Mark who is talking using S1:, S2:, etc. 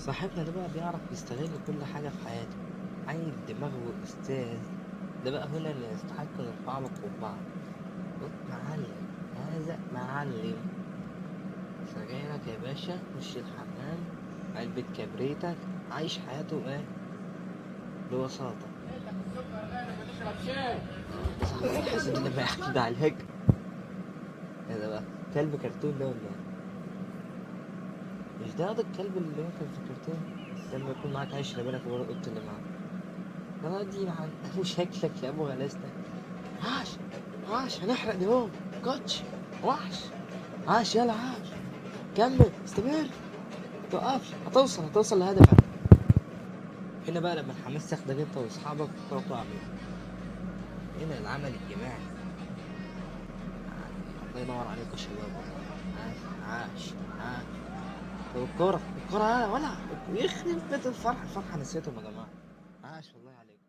S1: صاحبنا ده بقى بيعرف يستغل كل حاجة في حياته، عيل دماغه أستاذ. ده بقى هنا اللي يستحق نرفع له قبعة. بص معلم، هذا معلم. سجايرك يا باشا، خش الحمام، علبة كبريتك، عايش حياته ايه ببساطة. ده صاحبي الحسد لما يحكي ده عليك. ايه ده بقى؟ كلب كرتون ده ولا ايه؟ مش ده الكلب اللي هو كان في الكرتون لما يكون معاك عشرة بينك وبين القط اللي معاك؟ لا دي مع ابو شكلك يا ابو غلاسة. عاش، عاش هنحرق دهون. كوتش، وحش، عاش يلا عاش. كمل استمر، توقفش، هتوصل لهدفك. هنا بقى لما الحماس ياخدك انت واصحابك تقعدوا عليه. هنا العمل الجماعي. الله ينور عليك يا شباب والله. عاش، عاش، عاش. طب الكورة ولا يخرب بيت الفرحة نسيتهم يا جماعة. عاش والله عليك.